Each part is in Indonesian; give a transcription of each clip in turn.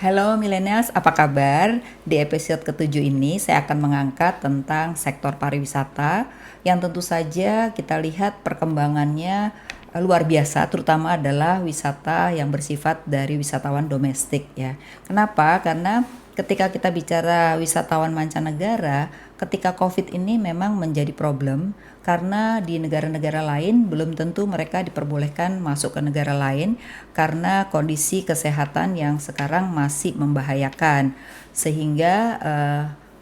Halo millennials, apa kabar? Di episode ketujuh ini saya akan mengangkat tentang sektor pariwisata yang tentu saja kita lihat perkembangannya luar biasa, terutama adalah wisata yang bersifat dari wisatawan domestik ya. Kenapa? Karena ketika kita bicara wisatawan mancanegara, ketika COVID ini memang menjadi problem karena di negara-negara lain belum tentu mereka diperbolehkan masuk ke negara lain karena kondisi kesehatan yang sekarang masih membahayakan. Sehingga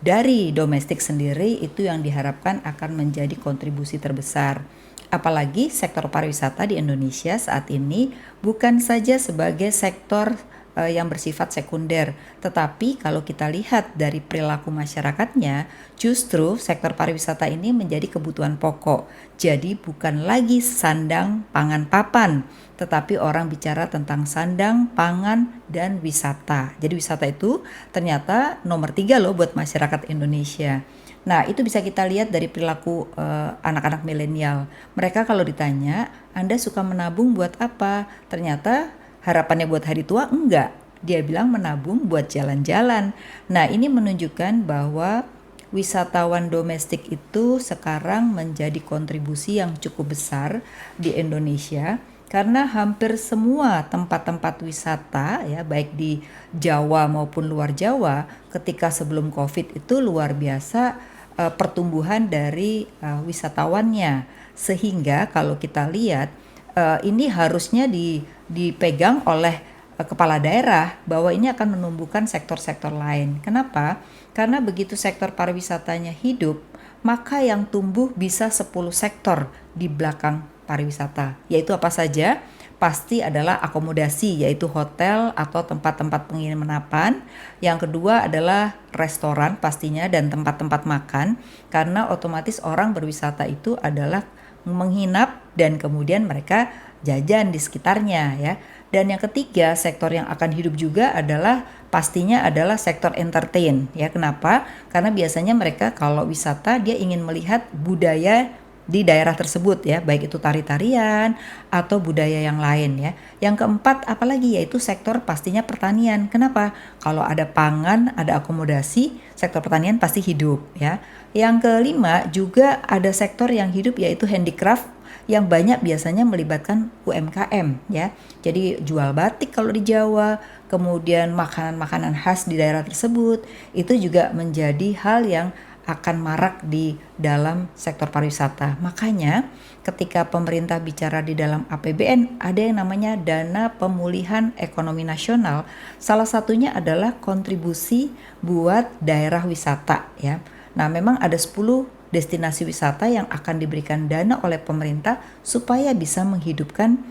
dari domestik sendiri itu yang diharapkan akan menjadi kontribusi terbesar. Apalagi sektor pariwisata di Indonesia saat ini bukan saja sebagai sektor yang bersifat sekunder, tetapi kalau kita lihat dari perilaku masyarakatnya, justru sektor pariwisata ini menjadi kebutuhan pokok. Jadi bukan lagi sandang, pangan, papan, tetapi orang bicara tentang sandang, pangan, dan wisata. Jadi wisata itu ternyata nomor 3 loh buat masyarakat Indonesia. Nah, itu bisa kita lihat dari perilaku anak-anak milenial. Mereka kalau ditanya, Anda suka menabung buat apa? Ternyata harapannya buat hari tua enggak. Dia bilang menabung buat jalan-jalan. Nah, ini menunjukkan bahwa wisatawan domestik itu sekarang menjadi kontribusi yang cukup besar di Indonesia karena hampir semua tempat-tempat wisata ya baik di Jawa maupun luar Jawa ketika sebelum Covid itu luar biasa pertumbuhan dari wisatawannya, sehingga kalau kita lihat ini harusnya dipegang oleh kepala daerah bahwa ini akan menumbuhkan sektor-sektor lain. Kenapa? Karena begitu sektor pariwisatanya hidup, maka yang tumbuh bisa 10 sektor di belakang pariwisata. Yaitu apa saja? Pasti adalah akomodasi, yaitu hotel atau tempat-tempat penginapan. Yang kedua adalah restoran pastinya dan tempat-tempat makan, karena otomatis orang berwisata itu adalah menginap dan kemudian mereka jajan di sekitarnya ya. Dan yang ketiga, sektor yang akan hidup juga adalah pastinya adalah sektor entertain ya. Kenapa? Karena biasanya mereka kalau wisata dia ingin melihat budaya di daerah tersebut ya, baik itu tari-tarian atau budaya yang lain ya. Yang keempat apalagi yaitu sektor pastinya pertanian. Kenapa? Kalau ada pangan, ada akomodasi, sektor pertanian pasti hidup ya. Yang kelima juga ada sektor yang hidup yaitu handicraft yang banyak biasanya melibatkan UMKM ya. Jadi jual batik kalau di Jawa, kemudian makanan-makanan khas di daerah tersebut, itu juga menjadi hal yang akan marak di dalam sektor pariwisata. Makanya ketika pemerintah bicara di dalam APBN ada yang namanya dana pemulihan ekonomi nasional. Salah satunya adalah kontribusi buat daerah wisata ya. Nah, memang ada 10 destinasi wisata yang akan diberikan dana oleh pemerintah supaya bisa menghidupkan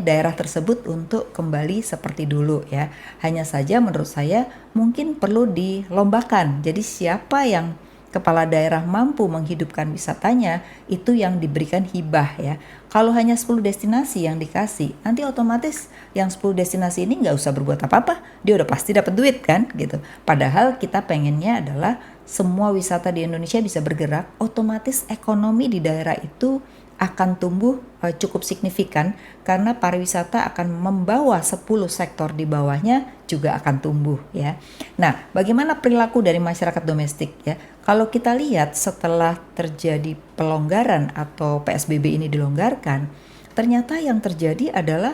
daerah tersebut untuk kembali seperti dulu ya. Hanya saja menurut saya mungkin perlu dilombakan. Jadi siapa yang kepala daerah mampu menghidupkan wisatanya itu yang diberikan hibah ya. Kalau hanya 10 destinasi yang dikasih, nanti otomatis yang 10 destinasi ini nggak usah berbuat apa-apa, dia udah pasti dapat duit kan gitu. Padahal kita pengennya adalah semua wisata di Indonesia bisa bergerak, otomatis ekonomi di daerah itu akan tumbuh cukup signifikan karena pariwisata akan membawa 10 sektor di bawahnya juga akan tumbuh ya. Nah, bagaimana perilaku dari masyarakat domestik ya? Kalau kita lihat setelah terjadi pelonggaran atau PSBB ini dilonggarkan, ternyata yang terjadi adalah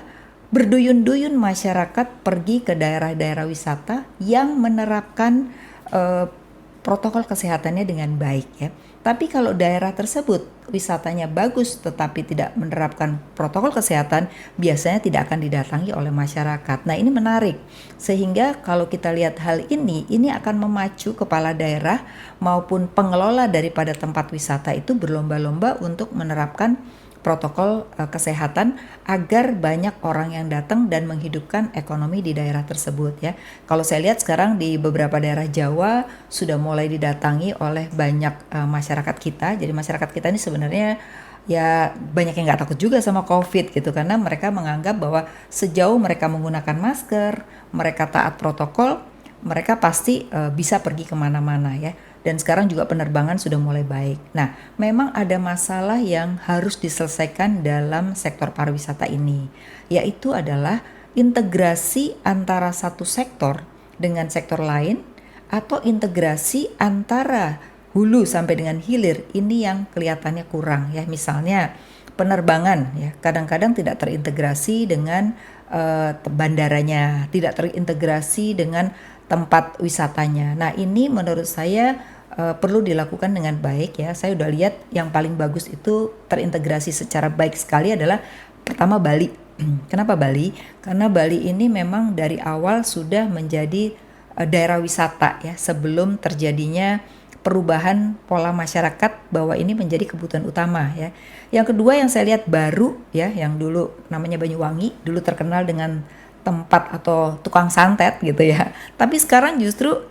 berduyun-duyun masyarakat pergi ke daerah-daerah wisata yang menerapkan protokol kesehatannya dengan baik ya. Tapi kalau daerah tersebut wisatanya bagus tetapi tidak menerapkan protokol kesehatan, biasanya tidak akan didatangi oleh masyarakat. Nah, ini menarik. Sehingga kalau kita lihat hal ini akan memacu kepala daerah maupun pengelola daripada tempat wisata itu berlomba-lomba untuk menerapkan protokol kesehatan agar banyak orang yang datang dan menghidupkan ekonomi di daerah tersebut ya. Kalau saya lihat sekarang di beberapa daerah Jawa sudah mulai didatangi oleh banyak masyarakat kita. Jadi masyarakat kita ini sebenarnya ya banyak yang nggak takut juga sama COVID gitu karena mereka menganggap bahwa sejauh mereka menggunakan masker, mereka taat protokol, mereka pasti bisa pergi kemana-mana ya. Dan sekarang juga penerbangan sudah mulai baik. Nah, memang ada masalah yang harus diselesaikan dalam sektor pariwisata ini, yaitu adalah integrasi antara satu sektor dengan sektor lain atau integrasi antara hulu sampai dengan hilir, ini yang kelihatannya kurang ya. Misalnya penerbangan ya, kadang-kadang tidak terintegrasi dengan bandaranya, tidak terintegrasi dengan tempat wisatanya. Nah, ini menurut saya perlu dilakukan dengan baik ya. Saya udah lihat yang paling bagus itu terintegrasi secara baik sekali adalah pertama Bali. Kenapa Bali? Karena Bali ini memang dari awal sudah menjadi daerah wisata ya, sebelum terjadinya perubahan pola masyarakat bahwa ini menjadi kebutuhan utama ya. Yang kedua yang saya lihat baru ya, yang dulu namanya Banyuwangi, dulu terkenal dengan tempat atau tukang santet gitu ya. Tapi sekarang justru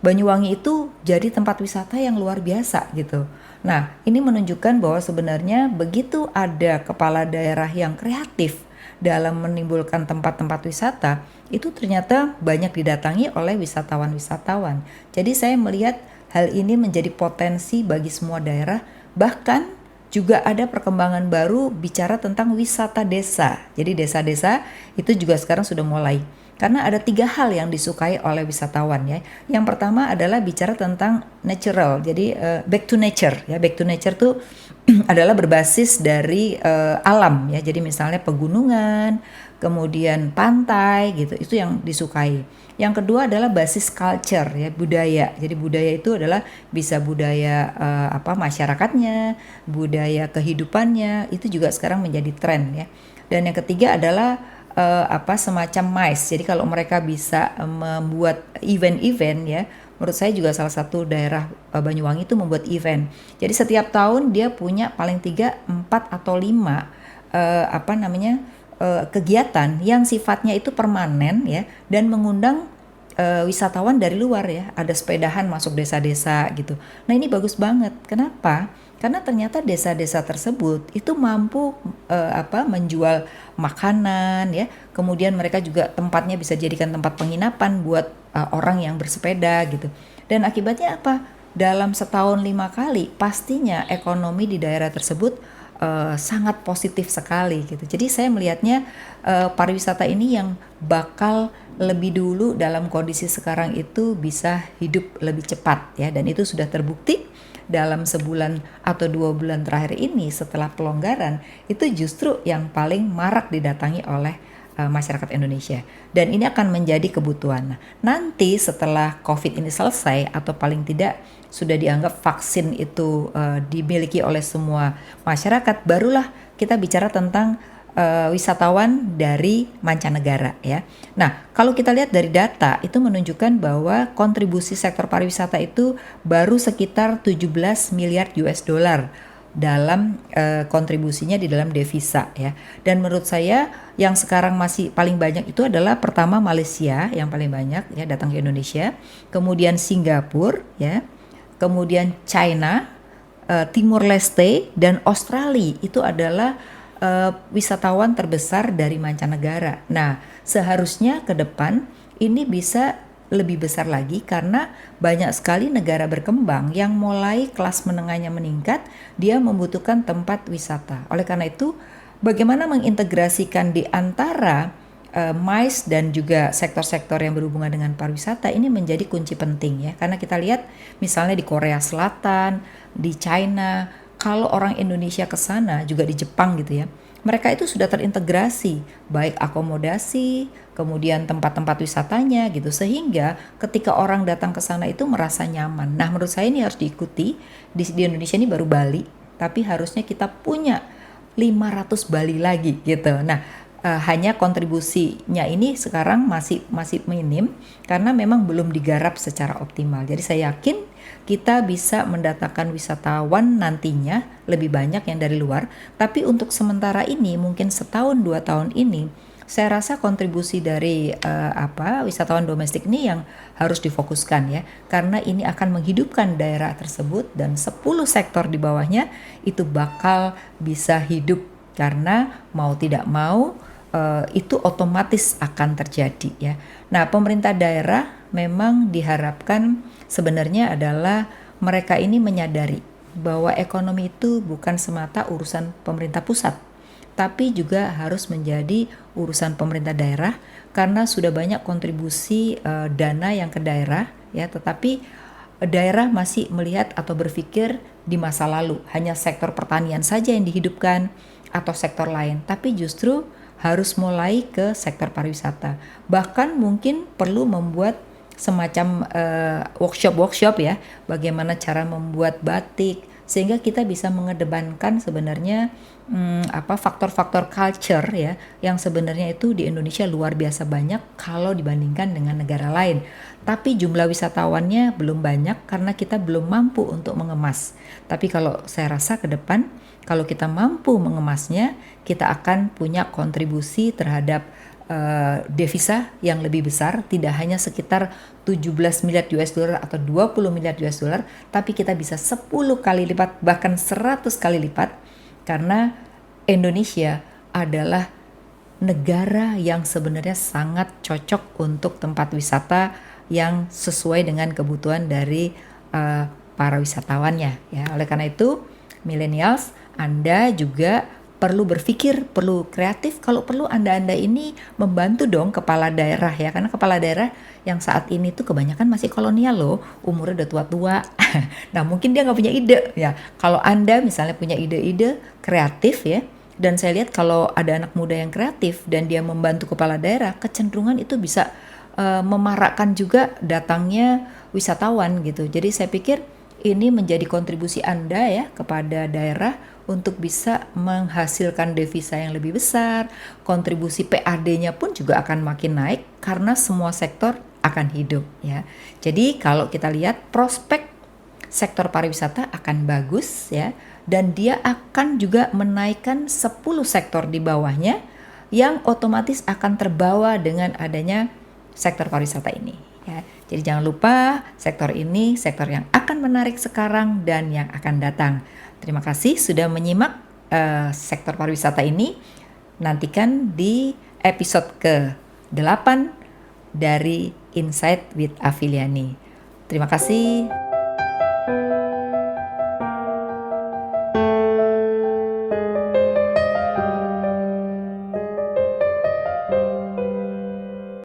Banyuwangi itu jadi tempat wisata yang luar biasa gitu. Nah, ini menunjukkan bahwa sebenarnya begitu ada kepala daerah yang kreatif dalam menimbulkan tempat-tempat wisata, itu ternyata banyak didatangi oleh wisatawan-wisatawan. Jadi saya melihat hal ini menjadi potensi bagi semua daerah, bahkan juga ada perkembangan baru bicara tentang wisata desa. Jadi desa-desa itu juga sekarang sudah mulai. Karena ada 3 hal yang disukai oleh wisatawan ya. Yang pertama adalah bicara tentang natural, jadi back to nature ya. Back to nature tuh adalah berbasis dari alam ya. Jadi misalnya pegunungan, kemudian pantai gitu, itu yang disukai. Yang kedua adalah basis culture ya, budaya. Jadi budaya itu adalah bisa budaya masyarakatnya, budaya kehidupannya, itu juga sekarang menjadi tren ya. Dan yang ketiga adalah semacam MICE. Jadi kalau mereka bisa membuat event-event ya, menurut saya juga salah satu daerah Banyuwangi itu membuat event. Jadi setiap tahun dia punya paling 3, 4 atau 5 kegiatan yang sifatnya itu permanen ya, dan mengundang wisatawan dari luar ya. Ada sepedahan masuk desa-desa gitu. Nah, ini bagus banget. Kenapa? Karena ternyata desa-desa tersebut itu mampu menjual makanan ya. Kemudian mereka juga tempatnya bisa jadikan tempat penginapan buat orang yang bersepeda gitu. Dan akibatnya apa? Dalam setahun 5 kali pastinya ekonomi di daerah tersebut sangat positif sekali gitu. Jadi saya melihatnya pariwisata ini yang bakal lebih dulu dalam kondisi sekarang itu bisa hidup lebih cepat ya, dan itu sudah terbukti dalam sebulan atau 2 bulan terakhir ini setelah pelonggaran, itu justru yang paling marak didatangi oleh masyarakat Indonesia, dan ini akan menjadi kebutuhan. Nah, nanti setelah COVID ini selesai atau paling tidak sudah dianggap vaksin itu dimiliki oleh semua masyarakat, barulah kita bicara tentang wisatawan dari mancanegara ya. Nah, kalau kita lihat dari data itu menunjukkan bahwa kontribusi sektor pariwisata itu baru sekitar 17 miliar US dollar dalam kontribusinya di dalam devisa ya. Dan menurut saya yang sekarang masih paling banyak itu adalah pertama Malaysia yang paling banyak ya datang ke Indonesia, kemudian Singapura ya, kemudian China, Timur Leste, dan Australia. Itu adalah wisatawan terbesar dari mancanegara. Nah, seharusnya ke depan ini bisa lebih besar lagi karena banyak sekali negara berkembang yang mulai kelas menengahnya meningkat, dia membutuhkan tempat wisata. Oleh karena itu, bagaimana mengintegrasikan di antara MICE dan juga sektor-sektor yang berhubungan dengan pariwisata ini menjadi kunci penting ya. Karena kita lihat misalnya di Korea Selatan, di China, kalau orang Indonesia ke sana, juga di Jepang gitu ya, mereka itu sudah terintegrasi, baik akomodasi, kemudian tempat-tempat wisatanya gitu, sehingga ketika orang datang ke sana itu merasa nyaman. Nah, menurut saya ini harus diikuti. Di Indonesia ini baru Bali, tapi harusnya kita punya 500 Bali lagi gitu. Nah, hanya kontribusinya ini sekarang masih minim karena memang belum digarap secara optimal. Jadi saya yakin kita bisa mendatangkan wisatawan nantinya lebih banyak yang dari luar. Tapi untuk sementara ini mungkin setahun 2 tahun ini saya rasa kontribusi dari wisatawan domestik ini yang harus difokuskan ya, karena ini akan menghidupkan daerah tersebut dan 10 sektor di bawahnya itu bakal bisa hidup karena mau tidak mau itu otomatis akan terjadi ya. Nah, pemerintah daerah memang diharapkan sebenarnya adalah mereka ini menyadari bahwa ekonomi itu bukan semata urusan pemerintah pusat, tapi juga harus menjadi urusan pemerintah daerah karena sudah banyak kontribusi dana yang ke daerah ya, tetapi daerah masih melihat atau berpikir di masa lalu hanya sektor pertanian saja yang dihidupkan atau sektor lain, tapi justru harus mulai ke sektor pariwisata. Bahkan mungkin perlu membuat semacam workshop ya, bagaimana cara membuat batik sehingga kita bisa mengedepankan sebenarnya faktor-faktor culture ya yang sebenarnya itu di Indonesia luar biasa banyak kalau dibandingkan dengan negara lain. Tapi jumlah wisatawannya belum banyak karena kita belum mampu untuk mengemas. Tapi kalau saya rasa ke depan kalau kita mampu mengemasnya, kita akan punya kontribusi terhadap devisa yang lebih besar, tidak hanya sekitar 17 miliar US dollar atau 20 miliar US dollar, tapi kita bisa 10 kali lipat, bahkan 100 kali lipat, karena Indonesia adalah negara yang sebenarnya sangat cocok untuk tempat wisata yang sesuai dengan kebutuhan dari para wisatawannya. Ya, oleh karena itu, millennials, Anda juga perlu berpikir, perlu kreatif, kalau perlu Anda ini membantu dong kepala daerah ya, karena kepala daerah yang saat ini tuh kebanyakan masih kolonial loh, umurnya udah tua-tua. Nah mungkin dia nggak punya ide ya. Kalau Anda misalnya punya ide-ide kreatif ya, dan saya lihat kalau ada anak muda yang kreatif dan dia membantu kepala daerah, kecenderungan itu bisa memarakkan juga datangnya wisatawan gitu. Jadi saya pikir ini menjadi kontribusi Anda ya kepada daerah untuk bisa menghasilkan devisa yang lebih besar, kontribusi PAD-nya pun juga akan makin naik karena semua sektor akan hidup ya. Jadi kalau kita lihat prospek sektor pariwisata akan bagus ya, dan dia akan juga menaikkan 10 sektor di bawahnya yang otomatis akan terbawa dengan adanya sektor pariwisata ini ya. Jadi jangan lupa sektor ini sektor yang akan menarik sekarang dan yang akan datang. Terima kasih sudah menyimak sektor pariwisata ini. Nantikan di episode ke-8 dari Insight with Afiliani. Terima kasih.